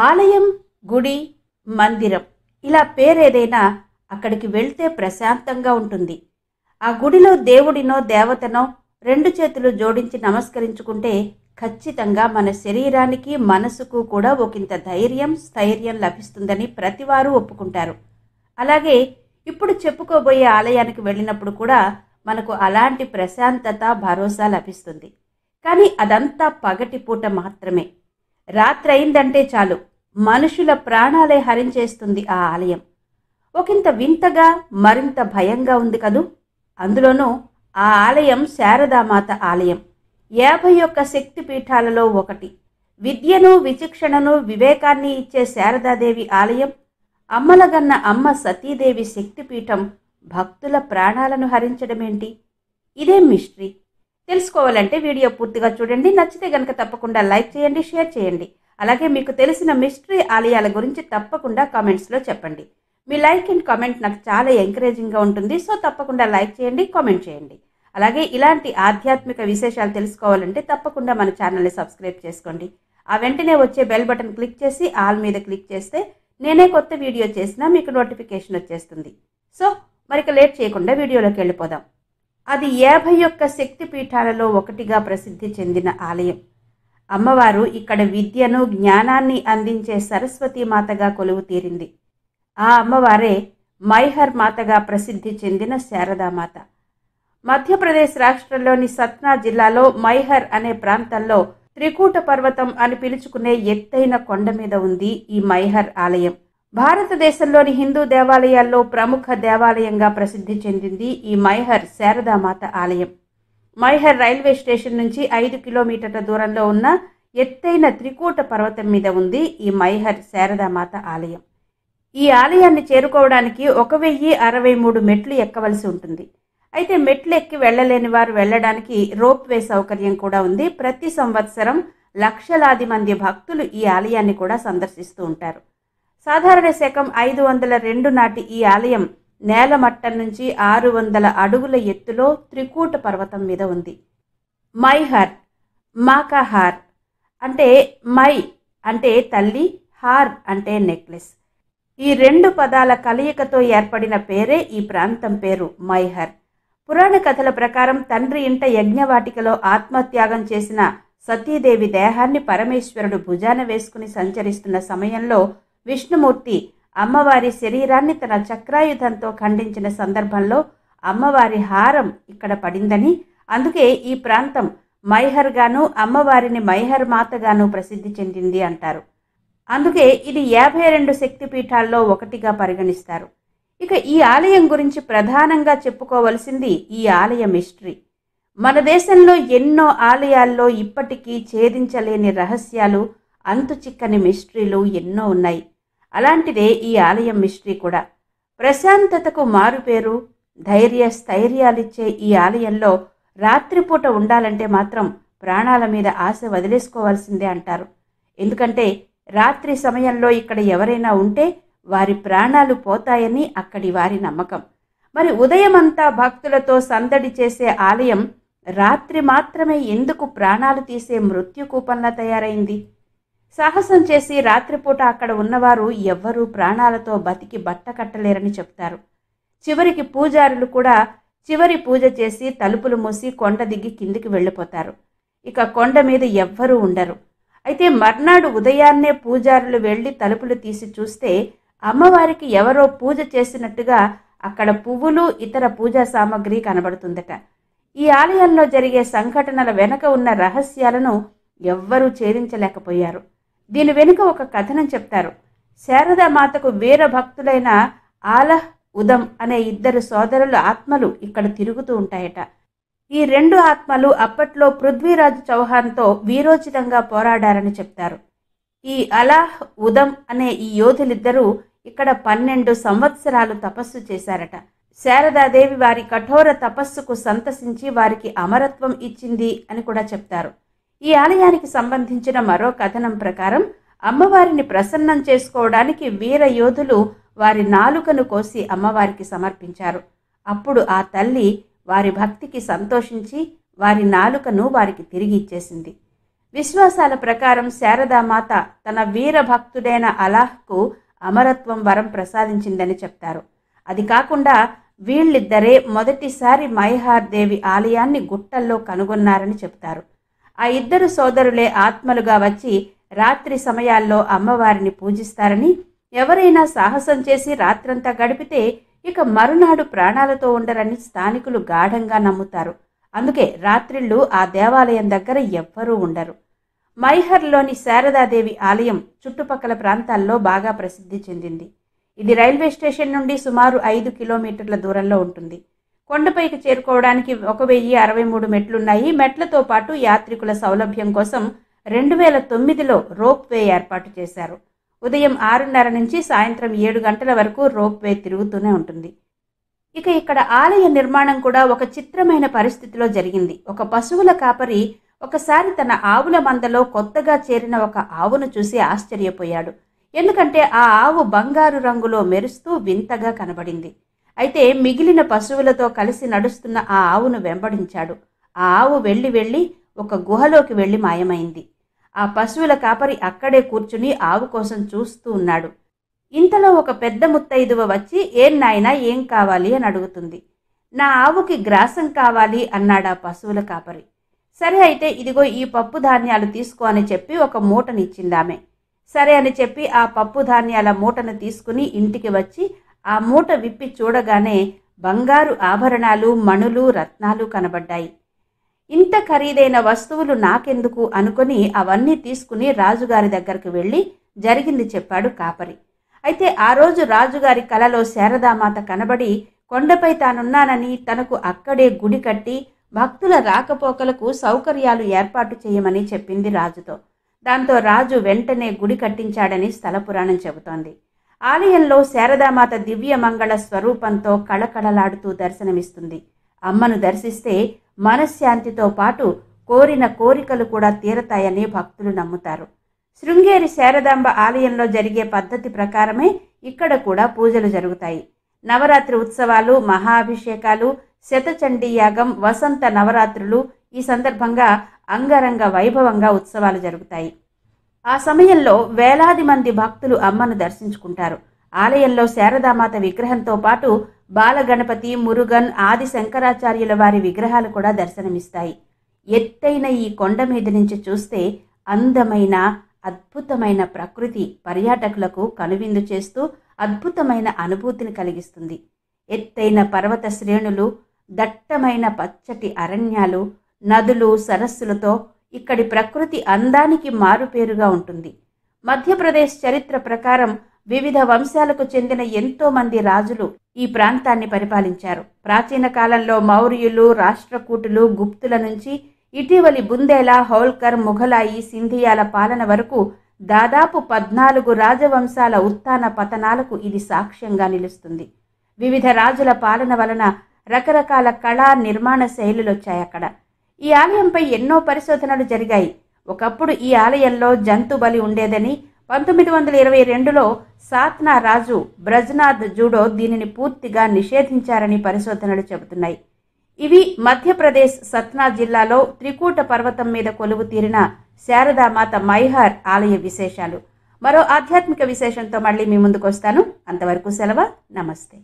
ఆలయం, గుడి, మందిరం ఇలా పేరేదైనా అక్కడికి వెళ్తే ప్రశాంతంగా ఉంటుంది. ఆ గుడిలో దేవుడినో దేవతనో రెండు చేతులు జోడించి నమస్కరించుకుంటే ఖచ్చితంగా మన శరీరానికి మనసుకు కూడా ఒకంత ధైర్యం, స్థైర్యం లభిస్తుందని ప్రతివారు ఒప్పుకుంటారు. అలాగే ఇప్పుడు చెప్పుకోబోయే ఆలయానికి వెళ్ళినప్పుడు కూడా మనకు అలాంటి ప్రశాంతత, భరోసా లభిస్తుంది. కానీ అదంతా పగటిపూట మాత్రమే. రాత్రి అయిందంటే చాలు మనుషుల ప్రాణాలే హరించేస్తుంది ఆ ఆలయం. ఒకంత వింతగా, మరింత భయంగా ఉంది కదూ. అందులోనూ ఆ ఆలయం శారదామాత ఆలయం. 51 శక్తిపీఠాలలో ఒకటి. విద్యను, విచక్షణను, వివేకాన్ని ఇచ్చే శారదాదేవి ఆలయం, అమ్మలగన్న అమ్మ సతీదేవి శక్తిపీఠం భక్తుల ప్రాణాలను హరించడమేంటి? ఇదే మిస్టరీ. తెలుసుకోవాలంటే వీడియో పూర్తిగా చూడండి. నచ్చితే గనక తప్పకుండా లైక్ చేయండి, షేర్ చేయండి. అలాగే మీకు తెలిసిన మిస్టరీ ఆలయాల గురించి తప్పకుండా కామెంట్స్లో చెప్పండి. మీ లైక్ అండ్ కామెంట్ నాకు చాలా ఎంకరేజింగ్గా ఉంటుంది. సో తప్పకుండా లైక్ చేయండి, కామెంట్ చేయండి. అలాగే ఇలాంటి ఆధ్యాత్మిక విశేషాలు తెలుసుకోవాలంటే తప్పకుండా మన ఛానల్ని సబ్స్క్రైబ్ చేసుకోండి. ఆ వెంటనే వచ్చే బెల్ బటన్ క్లిక్ చేసి ఆల్ మీద క్లిక్ చేస్తే నేనే కొత్త వీడియో చేసినా మీకు నోటిఫికేషన్ వచ్చేస్తుంది. సో మరిక లేట్ చేయకుండా వీడియోలోకి వెళ్ళిపోదాం. అది 51 శక్తిపీఠాలలో ఒకటిగా ప్రసిద్ధి చెందిన ఆలయం. అమ్మవారు ఇక్కడ విద్యను, జ్ఞానాన్ని అందించే సరస్వతీ మాతగా కొలువు తీరింది. ఆ అమ్మవారే మైహర్ మాతగా ప్రసిద్ధి చెందిన శారదామాత. మధ్యప్రదేశ్ రాష్ట్రంలోని సత్నా జిల్లాలో మైహర్ అనే ప్రాంతంలో త్రికూట పర్వతం అని పిలుచుకునే ఎత్తైన కొండ మీద ఉంది ఈ మైహర్ ఆలయం. భారతదేశంలోని హిందూ దేవాలయాల్లో ప్రముఖ దేవాలయంగా ప్రసిద్ధి చెందింది ఈ మైహర్ శారదామాత ఆలయం. మైహర్ రైల్వే స్టేషన్ నుంచి 5 కిలోమీటర్ల దూరంలో ఉన్న ఎత్తైన త్రికూట పర్వతం మీద ఉంది ఈ మైహర్ శారదామాత ఆలయం. ఈ ఆలయాన్ని చేరుకోవడానికి 1063 మెట్లు ఎక్కవలసి ఉంటుంది. అయితే మెట్లు ఎక్కి వెళ్లలేని వారు వెళ్లడానికి రోప్వే సౌకర్యం కూడా ఉంది. ప్రతి సంవత్సరం లక్షలాది మంది భక్తులు ఈ ఆలయాన్ని కూడా సందర్శిస్తూ ఉంటారు. సాధారణ శకం 502 నాటి ఈ ఆలయం నేలమట్టం నుంచి 600 అడుగుల ఎత్తులో త్రికూట పర్వతం మీద ఉంది. మైహర్, మాకాహార్ అంటే మై అంటే తల్లి, హార్ అంటే నెక్లెస్. ఈ 2 పదాల కలయికతో ఏర్పడిన పేరే ఈ ప్రాంతం పేరు మైహర్. పురాణ కథల ప్రకారం తండ్రి ఇంట యజ్ఞవాటికలో ఆత్మత్యాగం చేసిన సతీదేవి దేహాన్ని పరమేశ్వరుడు భుజాన వేసుకుని సంచరిస్తున్న సమయంలో విష్ణుమూర్తి అమ్మవారి శరీరాన్ని తన చక్రాయుధంతో ఖండించిన సందర్భంలో అమ్మవారి హారం ఇక్కడ పడిందని, అందుకే ఈ ప్రాంతం మైహర్ గాను, అమ్మవారిని మైహర్ మాతగాను ప్రసిద్ధి చెందింది అంటారు. అందుకే ఇది 52 శక్తిపీఠాల్లో ఒకటిగా పరిగణిస్తారు. ఇక ఈ ఆలయం గురించి ప్రధానంగా చెప్పుకోవలసింది ఈ ఆలయ మిస్టరీ. మన దేశంలో ఎన్నో ఆలయాల్లో ఇప్పటికీ ఛేదించలేని రహస్యాలు, అంతుచిక్కని మిస్టరీలు ఎన్నో ఉన్నాయి. అలాంటిదే ఈ ఆలయం మిస్టరీ కూడా. ప్రశాంతతకు మారుపేరు, ధైర్య స్థైర్యాలిచ్చే ఈ ఆలయంలో రాత్రిపూట ఉండాలంటే మాత్రం ప్రాణాల మీద ఆశ వదిలేసుకోవాల్సిందే అంటారు. ఎందుకంటే రాత్రి సమయంలో ఇక్కడ ఎవరైనా ఉంటే వారి ప్రాణాలు పోతాయని అక్కడి వారి నమ్మకం. మరి ఉదయమంతా భక్తులతో సందడి చేసే ఆలయం రాత్రి మాత్రమే ఎందుకు ప్రాణాలు తీసే మృత్యుకూపంలా తయారైంది? సాహసం చేసి రాత్రిపూట అక్కడ ఉన్నవారు ఎవ్వరూ ప్రాణాలతో బతికి బట్ట కట్టలేరని చెప్తారు. చివరికి పూజారులు కూడా చివరి పూజ చేసి తలుపులు మూసి కొండ దిగి కిందికి వెళ్ళిపోతారు. ఇక కొండ మీద ఎవ్వరూ ఉండరు. అయితే మర్నాడు ఉదయాన్నే పూజారులు వెళ్లి తలుపులు తీసి చూస్తే అమ్మవారికి ఎవరో పూజ చేసినట్టుగా అక్కడ పువ్వులు, ఇతర పూజా సామాగ్రి కనబడుతుందట. ఈ ఆలయంలో జరిగే సంఘటనల వెనుక ఉన్న రహస్యాలను ఎవ్వరూ ఛేదించలేకపోయారు. దీని వెనుక ఒక కథనం చెప్తారు. శారదామాతకు వీర భక్తులైన ఆలహ్, ఉదం అనే 2 సోదరుల ఆత్మలు ఇక్కడ తిరుగుతూ ఉంటాయట. ఈ 2 ఆత్మలు అప్పట్లో పృథ్వీరాజ్ చౌహాన్తో వీరోచితంగా పోరాడారని చెప్తారు. ఈ అలాహ్, ఉదం అనే ఈ యోధులిద్దరూ ఇక్కడ 12 సంవత్సరాలు తపస్సు చేశారట. శారదాదేవి వారి కఠోర తపస్సుకు సంతసించి వారికి అమరత్వం ఇచ్చింది అని కూడా చెప్తారు. ఈ ఆలయానికి సంబంధించిన మరో కథనం ప్రకారం అమ్మవారిని ప్రసన్నం చేసుకోవడానికి వీర యోధులు వారి నాలుకను కోసి అమ్మవారికి సమర్పించారు. అప్పుడు ఆ తల్లి వారి భక్తికి సంతోషించి వారి నాలుకను వారికి తిరిగి ఇచ్చేసింది. విశ్వాసాల ప్రకారం శారదామాత తన వీరభక్తుడైన అలాహ్కు అమరత్వం వరం ప్రసాదించిందని చెప్తారు. అది కాకుండా వీళ్ళిద్దరే మొదటిసారి మైహార్ దేవి ఆలయాన్ని గుట్టల్లో కనుగొన్నారని చెప్తారు. ఆ ఇద్దరు సోదరులే ఆత్మలుగా వచ్చి రాత్రి సమయాల్లో అమ్మవారిని పూజిస్తారని, ఎవరైనా సాహసం చేసి రాత్రంతా గడిపితే ఇక మరునాడు ప్రాణాలతో ఉండరని స్థానికులు గాఢంగా నమ్ముతారు. అందుకే రాత్రిళ్ళు ఆ దేవాలయం దగ్గర ఎవ్వరూ ఉండరు. మైహర్లోని శారదాదేవి ఆలయం చుట్టుపక్కల ప్రాంతాల్లో బాగా ప్రసిద్ధి చెందింది. ఇది రైల్వే స్టేషన్ నుండి సుమారు 5 కిలోమీటర్ల దూరంలో ఉంటుంది. కొండపైకి చేరుకోవడానికి 1063 మెట్లున్నాయి. మెట్లతో పాటు యాత్రికుల సౌలభ్యం కోసం 2009లో రోప్ వే ఏర్పాటు చేశారు. ఉదయం 6:30 నుంచి సాయంత్రం 7 గంటల వరకు రోప్ వే తిరుగుతూనే ఉంటుంది. ఇక ఇక్కడ ఆలయ నిర్మాణం కూడా ఒక చిత్రమైన పరిస్థితిలో జరిగింది. ఒక పశువుల కాపరి ఒకసారి తన ఆవుల మందలో కొత్తగా చేరిన ఒక ఆవును చూసి ఆశ్చర్యపోయాడు. ఎందుకంటే ఆ ఆవు బంగారు రంగులో మెరుస్తూ వింతగా కనబడింది. అయితే మిగిలిన పశువులతో కలిసి నడుస్తున్న ఆ ఆవును వెంబడించాడు. ఆ ఆవు వెళ్ళి ఒక గుహలోకి వెళ్ళి మాయమైంది. ఆ పశువుల కాపరి అక్కడే కూర్చుని ఆవు కోసం చూస్తూ ఉన్నాడు. ఇంతలో ఒక పెద్ద ముత్తైదువ వచ్చి, ఏం నాయనా, ఏం కావాలి అని అడుగుతుంది. నా ఆవుకి గ్రాసం కావాలి అన్నాడా పశువుల కాపరి. సరే అయితే ఇదిగో ఈ పప్పు ధాన్యాలు తీసుకో అని చెప్పి ఒక మూటనిచ్చిందామె. సరే అని చెప్పి ఆ పప్పు ధాన్యాల మూటను తీసుకుని ఇంటికి వచ్చి ఆ మూట విప్పి చూడగానే బంగారు ఆభరణాలు, మణులు, రత్నాలు కనబడ్డాయి. ఇంత ఖరీదైన వస్తువులు నాకెందుకు అనుకుని అవన్నీ తీసుకుని రాజుగారి దగ్గరకు వెళ్ళి జరిగింది చెప్పాడు కాపరి. అయితే ఆ రోజు రాజుగారి కలలో శారదామాత కనబడి కొండపై తానున్నానని, తనకు అక్కడే గుడి కట్టి భక్తుల రాకపోకలకు సౌకర్యాలు ఏర్పాటు చేయమని చెప్పింది రాజుతో. దాంతో రాజు వెంటనే గుడి కట్టించాడని స్థల పురాణం చెబుతోంది. ఆలయంలో శారదామాత దివ్య మంగళ స్వరూపంతో కళకళలాడుతూ దర్శనమిస్తుంది. అమ్మను దర్శిస్తే మనశ్శాంతితో పాటు కోరిన కోరికలు కూడా తీరతాయని భక్తులు నమ్ముతారు. శృంగేరి శారదాంబ ఆలయంలో జరిగే పద్ధతి ప్రకారమే ఇక్కడ కూడా పూజలు జరుగుతాయి. నవరాత్రి ఉత్సవాలు, మహాభిషేకాలు, శతచండీ యాగం, వసంత నవరాత్రులు ఈ సందర్భంగా అంగరంగ వైభవంగా ఉత్సవాలు జరుగుతాయి. ఆ సమయంలో వేలాది మంది భక్తులు అమ్మను దర్శించుకుంటారు. ఆలయంలో శారదామాత విగ్రహంతో పాటు బాలగణపతి, మురుగన్, ఆది శంకరాచార్యుల వారి విగ్రహాలు కూడా దర్శనమిస్తాయి. ఎత్తైన ఈ కొండ మీద నుంచి చూస్తే అందమైన, అద్భుతమైన ప్రకృతి పర్యాటకులకు కనువిందు చేస్తూ అద్భుతమైన అనుభూతిని కలిగిస్తుంది. ఎత్తైన పర్వత శ్రేణులు, దట్టమైన పచ్చటి అరణ్యాలు, నదులు, సరస్సులతో ఇక్కడి ప్రకృతి అందానికి మారుపేరుగా ఉంటుంది. మధ్యప్రదేశ్ చరిత్ర ప్రకారం వివిధ వంశాలకు చెందిన ఎంతో మంది రాజులు ఈ ప్రాంతాన్ని పరిపాలించారు. ప్రాచీన కాలంలో మౌర్యులు, రాష్ట్రకూటులు, గుప్తుల నుంచి ఇటీవలి బుందేలా, హోల్కర్, ముఘలాయి, సింధియాల పాలన వరకు దాదాపు 14 రాజవంశాల ఉత్థాన పతనాలకు ఇది సాక్ష్యంగా నిలుస్తుంది. వివిధ రాజుల పాలన వలన రకరకాల కళా నిర్మాణ శైలులు వచ్చాయి అక్కడ. ఈ ఆలయంపై ఎన్నో పరిశోధనలు జరిగాయి. ఒకప్పుడు ఈ ఆలయంలో జంతు బలి ఉండేదని 1922లో సాత్నా రాజు బ్రజ్నాథ్ జూడో దీనిని పూర్తిగా నిషేధించారని పరిశోధనలు చెబుతున్నాయి. ఇవి మధ్యప్రదేశ్ సత్నా జిల్లాలో త్రికూట పర్వతం మీద కొలువు తీరిన శారదామాత మైహార్ ఆలయ విశేషాలు. మరో ఆధ్యాత్మిక విశేషంతో మళ్ళీ మీ ముందుకు వస్తాను. అంతవరకు సెలవు. నమస్తే.